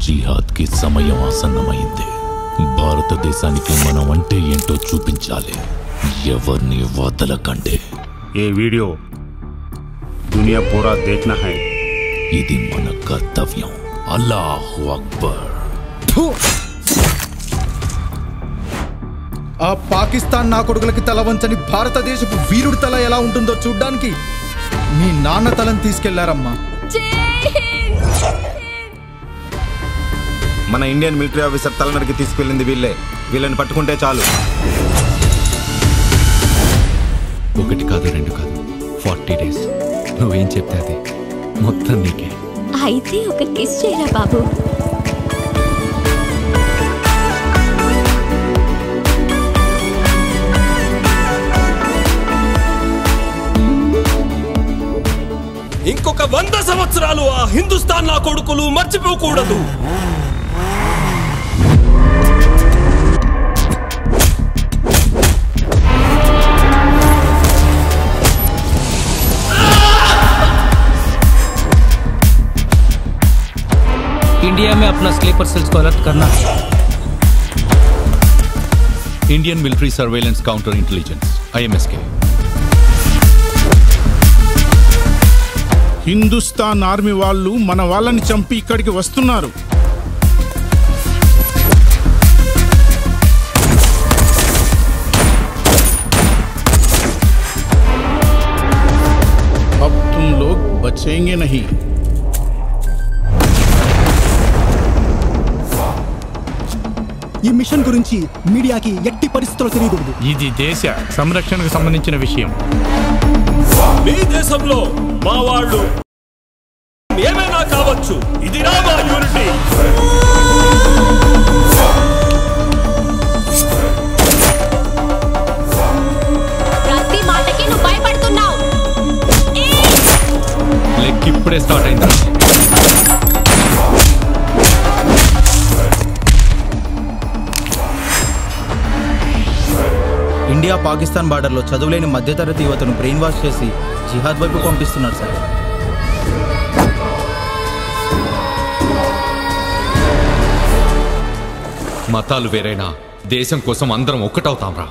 జిహాద్ కి సమయం ఆసన్నమైంది. భారతదేశానికి మనం అంటే ఏంటో చూపించాలి. ఎవరిని వదలకండి. ये वीडियो दुनिया पूरा देखना है. ఇది మన కర్తవ్యం. అల్లాహు అక్బర్. ఆ పాకిస్తాన్ నా కొడుకులకి తల వంచని భారతదేశపు వీరుడి తల ఎలా ఉంటుందో చూడ్డానికి మీ నాన్న తలని తీసుకెళ్లారమ్మా. మన ఇండియన్ మిలిటరీ ఆఫీసర్ తల నరికి తీసుకెళ్ళింది వీళ్ళే. వీళ్ళని పట్టుకుంటే చాలు. 1 కాదు 2 కాదు 40 days. నువ్వేం చెప్తే అది మొత్తం నీకే. అయితే ఒక కిస్ చేయరా బాబు. ఇంకొక 100 సంవత్సరాలు ఆ హిందుస్థాన్ నా కొడుకులు మర్చిపోకూడదు. इंडिया में अपना स्लीपर सेल्स को अलर्ट करना. Indian military surveillance counter intelligence IMSK. Hindustan army వాళ్ళు మన వాళ్ళని చంపి ఇక్కడికి వస్తున్నారు. अब तुम लोग बचेंगे नहीं. ఈ మిషన్ గురించి మీడియాకి ఎట్టి పరిస్థితుల్లో తెలియకూడదు. ఇది దేశ సంరక్షణకు సంబంధించిన విషయం. మీ దేశంలో మా వాళ్ళు ఏమైనా కావచ్చు. ఇది నా యూనిటీ. ప్రతి మాటకి నువ్వు భయపడుతున్నావు. లెగ్ ఇప్పుడే స్టార్ట్ అయిందా? ఇండియా పాకిస్తాన్ బార్డర్లో చదువులేని మధ్యతరగతి యువతను బ్రెయిన్ వాష్ చేసి జిహాద్ వైపు పంపిస్తున్నారు సార్. మతాలు వేరైనా దేశం కోసం అందరం ఒక్కటవుతాం రా.